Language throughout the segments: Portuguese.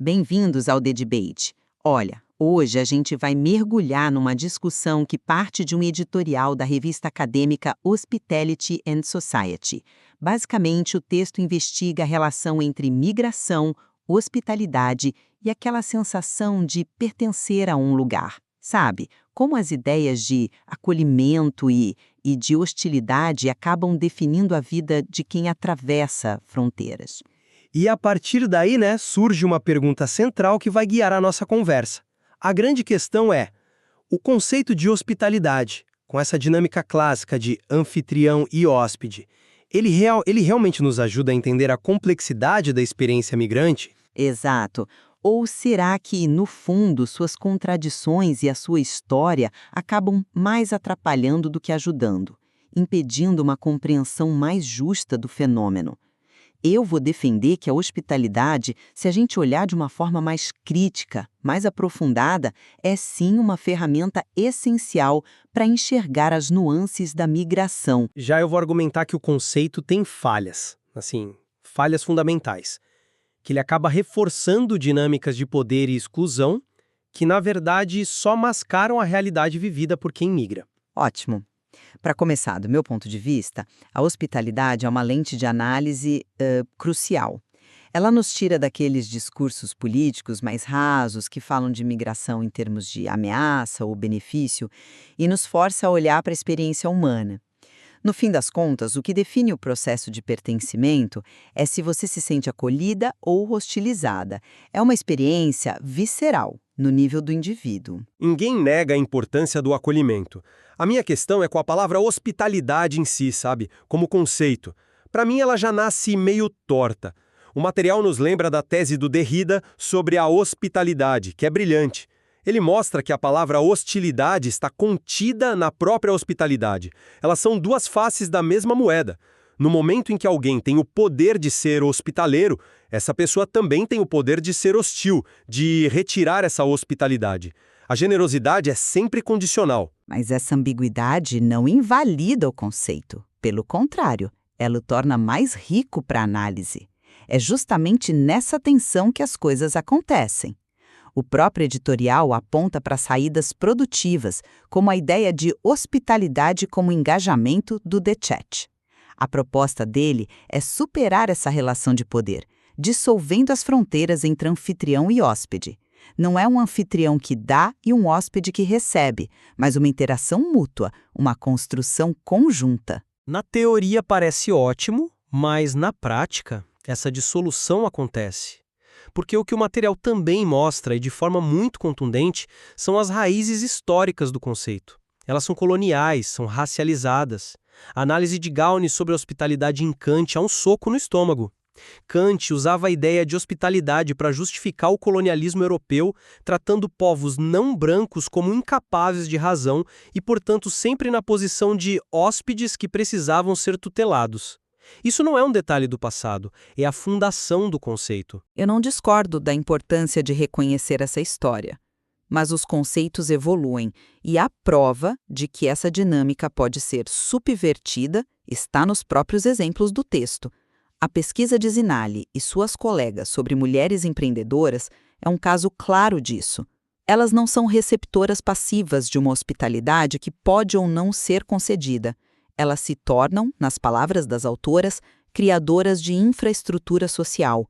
Bem-vindos ao The Debate. Olha, hoje a gente vai mergulhar numa discussão que parte de um editorial da revista acadêmica Hospitality and Society. Basicamente, o texto investiga a relação entre migração, hospitalidade e aquela sensação de pertencer a um lugar. Sabe? Como as ideias de acolhimento e de hostilidade acabam definindo a vida de quem atravessa fronteiras. E a partir daí, surge uma pergunta central que vai guiar a nossa conversa. A grande questão é, o conceito de hospitalidade, com essa dinâmica clássica de anfitrião e hóspede, ele realmente nos ajuda a entender a complexidade da experiência migrante? Exato. Ou será que, no fundo, suas contradições e a sua história acabam mais atrapalhando do que ajudando, impedindo uma compreensão mais justa do fenômeno? Eu vou defender que a hospitalidade, se a gente olhar de uma forma mais crítica, mais aprofundada, é sim uma ferramenta essencial para enxergar as nuances da migração. Já eu vou argumentar que o conceito tem falhas, falhas fundamentais, que ele acaba reforçando dinâmicas de poder e exclusão, que na verdade só mascaram a realidade vivida por quem migra. Ótimo. Para começar, do meu ponto de vista, a hospitalidade é uma lente de análise crucial. Ela nos tira daqueles discursos políticos mais rasos que falam de migração em termos de ameaça ou benefício e nos força a olhar para a experiência humana. No fim das contas, o que define o processo de pertencimento é se você se sente acolhida ou hostilizada. É uma experiência visceral, no nível do indivíduo. Ninguém nega a importância do acolhimento. A minha questão é com a palavra hospitalidade em si, como conceito. Para mim, ela já nasce meio torta. O material nos lembra da tese do Derrida sobre a hospitalidade, que é brilhante. Ele mostra que a palavra hostilidade está contida na própria hospitalidade. Elas são duas faces da mesma moeda. No momento em que alguém tem o poder de ser hospitaleiro, essa pessoa também tem o poder de ser hostil, de retirar essa hospitalidade. A generosidade é sempre condicional. Mas essa ambiguidade não invalida o conceito. Pelo contrário, ela o torna mais rico para a análise. É justamente nessa tensão que as coisas acontecem. O próprio editorial aponta para saídas produtivas, como a ideia de hospitalidade como engajamento do The Chat. A proposta dele é superar essa relação de poder, dissolvendo as fronteiras entre anfitrião e hóspede. Não é um anfitrião que dá e um hóspede que recebe, mas uma interação mútua, uma construção conjunta. Na teoria parece ótimo, mas na prática, essa dissolução acontece. Porque o que o material também mostra, e de forma muito contundente, são as raízes históricas do conceito. Elas são coloniais, são racializadas. A análise de Gownie sobre a hospitalidade em Kant é um soco no estômago. Kant usava a ideia de hospitalidade para justificar o colonialismo europeu, tratando povos não brancos como incapazes de razão e, portanto, sempre na posição de hóspedes que precisavam ser tutelados. Isso não é um detalhe do passado, é a fundação do conceito. Eu não discordo da importância de reconhecer essa história, mas os conceitos evoluem e a prova de que essa dinâmica pode ser subvertida está nos próprios exemplos do texto. A pesquisa de Zinali e suas colegas sobre mulheres empreendedoras é um caso claro disso. Elas não são receptoras passivas de uma hospitalidade que pode ou não ser concedida. Elas se tornam, nas palavras das autoras, criadoras de infraestrutura social.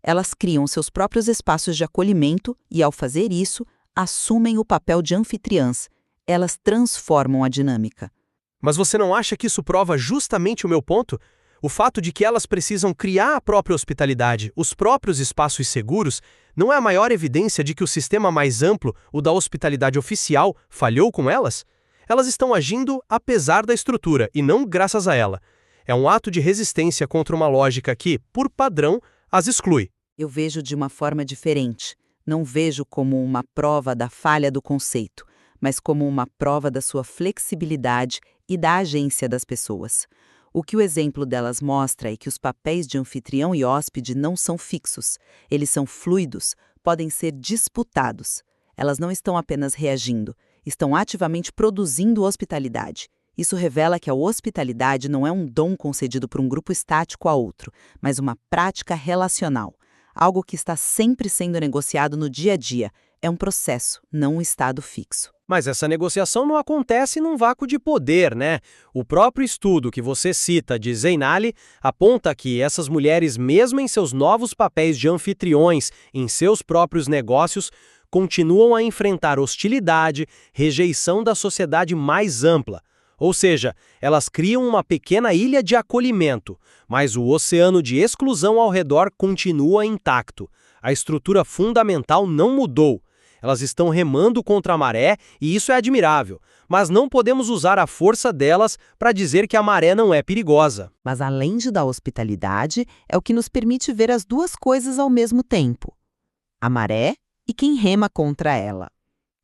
Elas criam seus próprios espaços de acolhimento e, ao fazer isso, assumem o papel de anfitriãs. Elas transformam a dinâmica. Mas você não acha que isso prova justamente o meu ponto? O fato de que elas precisam criar a própria hospitalidade, os próprios espaços seguros, não é a maior evidência de que o sistema mais amplo, o da hospitalidade oficial, falhou com elas? Elas estão agindo apesar da estrutura e não graças a ela. É um ato de resistência contra uma lógica que, por padrão, as exclui. Eu vejo de uma forma diferente. Não vejo como uma prova da falha do conceito, mas como uma prova da sua flexibilidade e da agência das pessoas. O que o exemplo delas mostra é que os papéis de anfitrião e hóspede não são fixos. Eles são fluidos, podem ser disputados. Elas não estão apenas reagindo, estão ativamente produzindo hospitalidade. Isso revela que a hospitalidade não é um dom concedido por um grupo estático a outro, mas uma prática relacional. algo que está sempre sendo negociado no dia a dia. É um processo, não um estado fixo. Mas essa negociação não acontece num vácuo de poder, né? O próprio estudo que você cita de Zeinali aponta que essas mulheres, mesmo em seus novos papéis de anfitriões em seus próprios negócios, continuam a enfrentar hostilidade, rejeição da sociedade mais ampla. Ou seja, elas criam uma pequena ilha de acolhimento, mas o oceano de exclusão ao redor continua intacto. A estrutura fundamental não mudou. Elas estão remando contra a maré e isso é admirável, mas não podemos usar a força delas para dizer que a maré não é perigosa. Mas além de dar hospitalidade, é o que nos permite ver as duas coisas ao mesmo tempo: a maré e quem rema contra ela.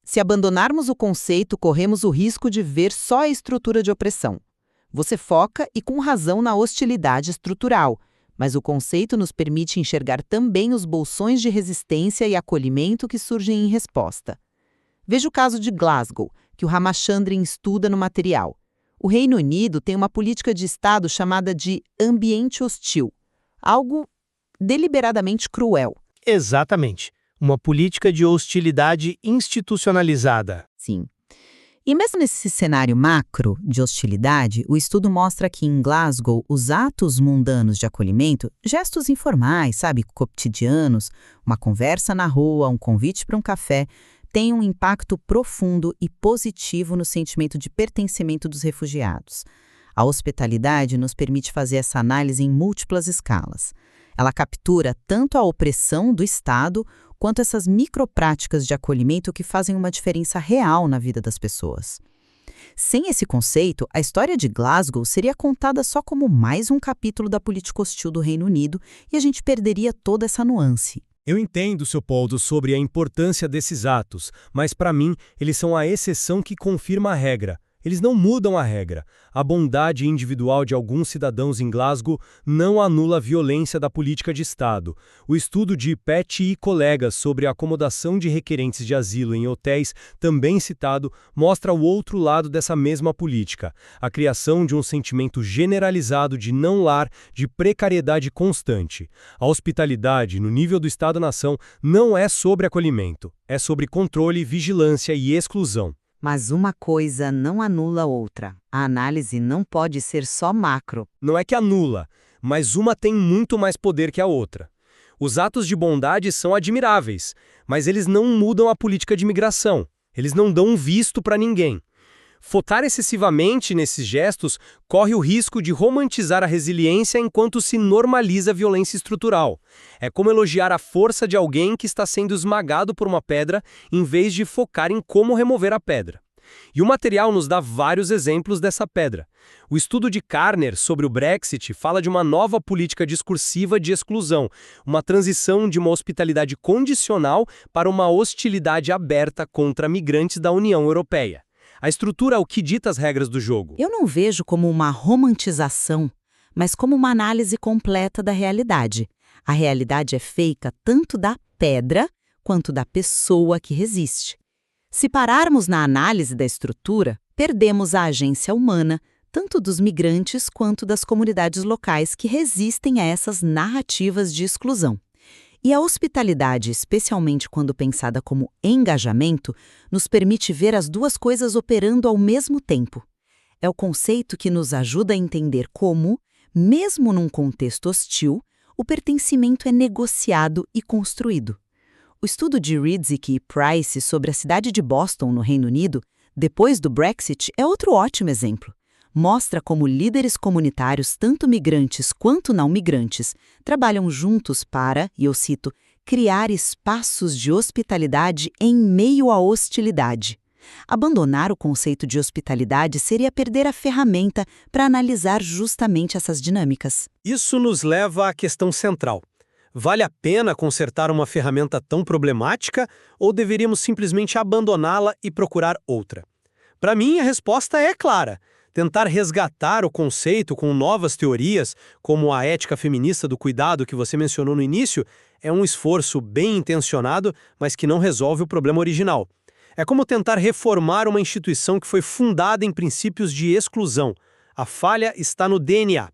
Se abandonarmos o conceito, corremos o risco de ver só a estrutura de opressão. Você foca, e com razão, na hostilidade estrutural, mas o conceito nos permite enxergar também os bolsões de resistência e acolhimento que surgem em resposta. Veja o caso de Glasgow, que o Ramachandran estuda no material. O Reino Unido tem uma política de Estado chamada de ambiente hostil, algo deliberadamente cruel. Exatamente. Uma política de hostilidade institucionalizada. Sim. E mesmo nesse cenário macro de hostilidade, o estudo mostra que em Glasgow os atos mundanos de acolhimento, gestos informais, cotidianos, uma conversa na rua, um convite para um café, têm um impacto profundo e positivo no sentimento de pertencimento dos refugiados. A hospitalidade nos permite fazer essa análise em múltiplas escalas. Ela captura tanto a opressão do Estado quanto essas micropráticas de acolhimento que fazem uma diferença real na vida das pessoas. Sem esse conceito, a história de Glasgow seria contada só como mais um capítulo da política hostil do Reino Unido e a gente perderia toda essa nuance. Eu entendo, seu Poldo, sobre a importância desses atos, mas para mim eles são a exceção que confirma a regra. Eles não mudam a regra. A bondade individual de alguns cidadãos em Glasgow não anula a violência da política de Estado. O estudo de Pett e colegas sobre a acomodação de requerentes de asilo em hotéis, também citado, mostra o outro lado dessa mesma política: a criação de um sentimento generalizado de não-lar, de precariedade constante. A hospitalidade, no nível do Estado-nação, não é sobre acolhimento, é sobre controle, vigilância e exclusão. Mas uma coisa não anula a outra. A análise não pode ser só macro. Não é que anula, mas uma tem muito mais poder que a outra. Os atos de bondade são admiráveis, mas eles não mudam a política de imigração. Eles não dão um visto para ninguém. Focar excessivamente nesses gestos corre o risco de romantizar a resiliência enquanto se normaliza a violência estrutural. É como elogiar a força de alguém que está sendo esmagado por uma pedra, em vez de focar em como remover a pedra. E o material nos dá vários exemplos dessa pedra. O estudo de Karner sobre o Brexit fala de uma nova política discursiva de exclusão, uma transição de uma hospitalidade condicional para uma hostilidade aberta contra migrantes da União Europeia. A estrutura é o que dita as regras do jogo. Eu não vejo como uma romantização, mas como uma análise completa da realidade. A realidade é feita tanto da pedra quanto da pessoa que resiste. Se pararmos na análise da estrutura, perdemos a agência humana, tanto dos migrantes quanto das comunidades locais que resistem a essas narrativas de exclusão. E a hospitalidade, especialmente quando pensada como engajamento, nos permite ver as duas coisas operando ao mesmo tempo. É o conceito que nos ajuda a entender como, mesmo num contexto hostil, o pertencimento é negociado e construído. O estudo de Ridzik e Price sobre a cidade de Boston, no Reino Unido, depois do Brexit, é outro ótimo exemplo. Mostra como líderes comunitários, tanto migrantes quanto não migrantes, trabalham juntos para, e eu cito, criar espaços de hospitalidade em meio à hostilidade. Abandonar o conceito de hospitalidade seria perder a ferramenta para analisar justamente essas dinâmicas. Isso nos leva à questão central. Vale a pena consertar uma ferramenta tão problemática ou deveríamos simplesmente abandoná-la e procurar outra? Para mim, a resposta é clara. Tentar resgatar o conceito com novas teorias, como a ética feminista do cuidado que você mencionou no início, é um esforço bem intencionado, mas que não resolve o problema original. É como tentar reformar uma instituição que foi fundada em princípios de exclusão. A falha está no DNA.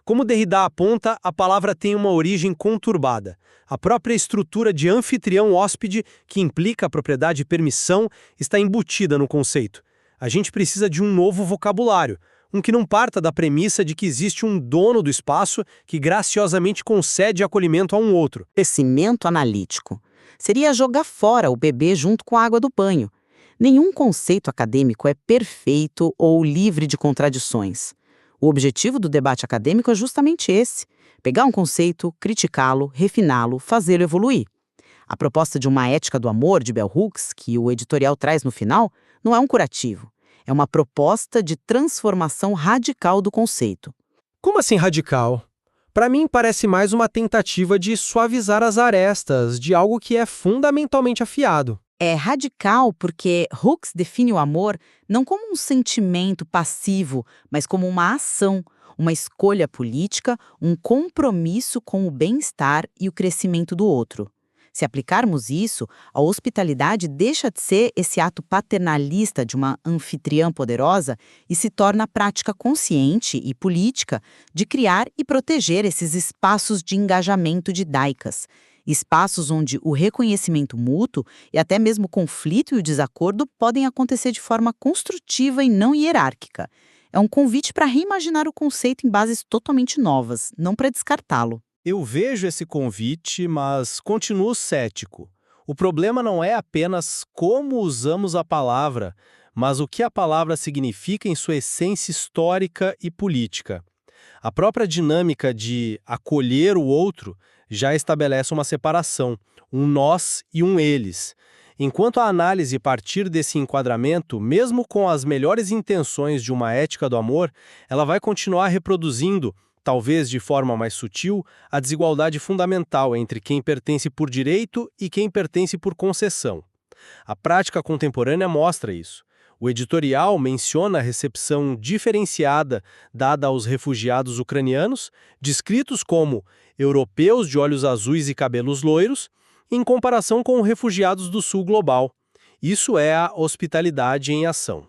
Como Derrida aponta, a palavra tem uma origem conturbada. A própria estrutura de anfitrião-hóspede, que implica a propriedade e permissão, está embutida no conceito. A gente precisa de um novo vocabulário, um que não parta da premissa de que existe um dono do espaço que graciosamente concede acolhimento a um outro. Crescimento analítico seria jogar fora o bebê junto com a água do banho. Nenhum conceito acadêmico é perfeito ou livre de contradições. O objetivo do debate acadêmico é justamente esse: pegar um conceito, criticá-lo, refiná-lo, fazê-lo evoluir. A proposta de uma ética do amor de Bell Hooks, que o editorial traz no final, não é um curativo. É uma proposta de transformação radical do conceito. Como assim radical? Para mim, parece mais uma tentativa de suavizar as arestas de algo que é fundamentalmente afiado. É radical porque Hooks define o amor não como um sentimento passivo, mas como uma ação, uma escolha política, um compromisso com o bem-estar e o crescimento do outro. Se aplicarmos isso, a hospitalidade deixa de ser esse ato paternalista de uma anfitriã poderosa e se torna a prática consciente e política de criar e proteger esses espaços de engajamento de daikas, espaços onde o reconhecimento mútuo e até mesmo o conflito e o desacordo podem acontecer de forma construtiva e não hierárquica. É um convite para reimaginar o conceito em bases totalmente novas, não para descartá-lo. Eu vejo esse convite, mas continuo cético. O problema não é apenas como usamos a palavra, mas o que a palavra significa em sua essência histórica e política. A própria dinâmica de acolher o outro já estabelece uma separação, um nós e um eles. Enquanto a análise partir desse enquadramento, mesmo com as melhores intenções de uma ética do amor, ela vai continuar reproduzindo, talvez de forma mais sutil, a desigualdade fundamental entre quem pertence por direito e quem pertence por concessão. A prática contemporânea mostra isso. O editorial menciona a recepção diferenciada dada aos refugiados ucranianos, descritos como europeus de olhos azuis e cabelos loiros, em comparação com refugiados do sul global. Isso é a hospitalidade em ação.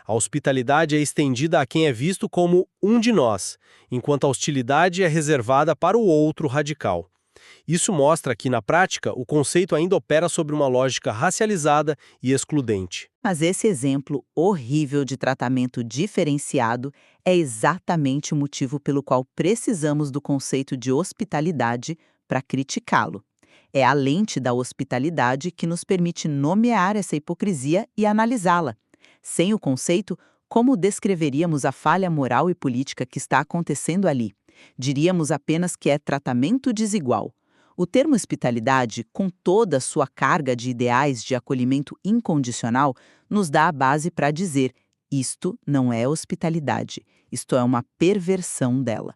A hospitalidade é estendida a quem é visto como um de nós, enquanto a hostilidade é reservada para o outro radical. Isso mostra que, na prática, o conceito ainda opera sobre uma lógica racializada e excludente. Mas esse exemplo horrível de tratamento diferenciado é exatamente o motivo pelo qual precisamos do conceito de hospitalidade para criticá-lo. É a lente da hospitalidade que nos permite nomear essa hipocrisia e analisá-la. Sem o conceito, como descreveríamos a falha moral e política que está acontecendo ali? Diríamos apenas que é tratamento desigual. O termo hospitalidade, com toda a sua carga de ideais de acolhimento incondicional, nos dá a base para dizer: isto não é hospitalidade, isto é uma perversão dela.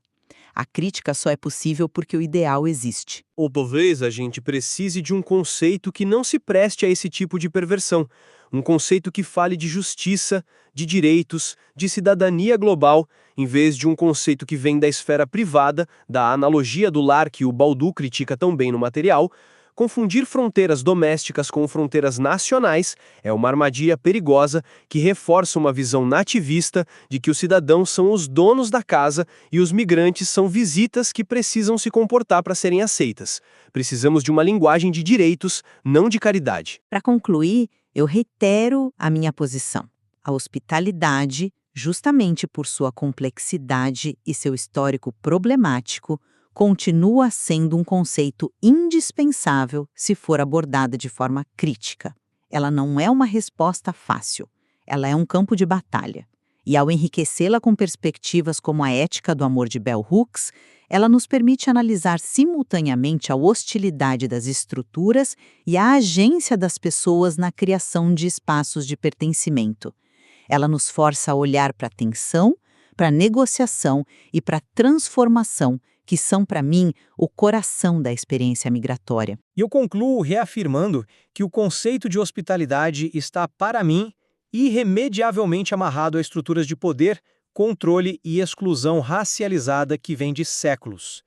A crítica só é possível porque o ideal existe. Ou talvez a gente precise de um conceito que não se preste a esse tipo de perversão. Um conceito que fale de justiça, de direitos, de cidadania global, em vez de um conceito que vem da esfera privada, da analogia do lar que o Baudu critica tão bem no material. Confundir fronteiras domésticas com fronteiras nacionais é uma armadilha perigosa que reforça uma visão nativista de que os cidadãos são os donos da casa e os migrantes são visitas que precisam se comportar para serem aceitas. Precisamos de uma linguagem de direitos, não de caridade. Para concluir, eu reitero a minha posição. A hospitalidade, justamente por sua complexidade e seu histórico problemático, continua sendo um conceito indispensável se for abordada de forma crítica. Ela não é uma resposta fácil, ela é um campo de batalha. E ao enriquecê-la com perspectivas como a ética do amor de Bell Hooks, ela nos permite analisar simultaneamente a hostilidade das estruturas e a agência das pessoas na criação de espaços de pertencimento. Ela nos força a olhar para a tensão, para a negociação e para a transformação, que são, para mim, o coração da experiência migratória. E eu concluo reafirmando que o conceito de hospitalidade está, para mim, irremediavelmente amarrado a estruturas de poder, controle e exclusão racializada que vem de séculos.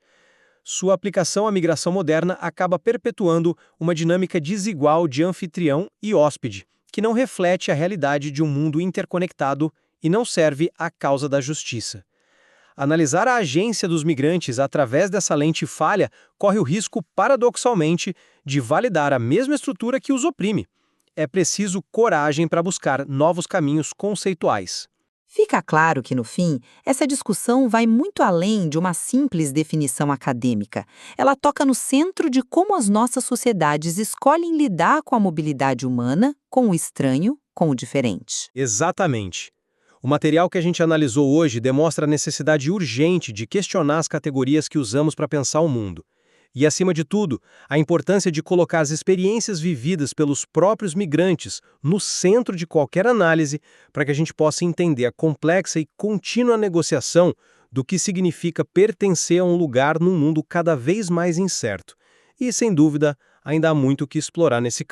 Sua aplicação à migração moderna acaba perpetuando uma dinâmica desigual de anfitrião e hóspede, que não reflete a realidade de um mundo interconectado e não serve à causa da justiça. Analisar a agência dos migrantes através dessa lente falha corre o risco, paradoxalmente, de validar a mesma estrutura que os oprime. É preciso coragem para buscar novos caminhos conceituais. Fica claro que, no fim, essa discussão vai muito além de uma simples definição acadêmica. Ela toca no centro de como as nossas sociedades escolhem lidar com a mobilidade humana, com o estranho, com o diferente. Exatamente. O material que a gente analisou hoje demonstra a necessidade urgente de questionar as categorias que usamos para pensar o mundo. E, acima de tudo, a importância de colocar as experiências vividas pelos próprios migrantes no centro de qualquer análise para que a gente possa entender a complexa e contínua negociação do que significa pertencer a um lugar num mundo cada vez mais incerto. E, sem dúvida, ainda há muito o que explorar nesse campo.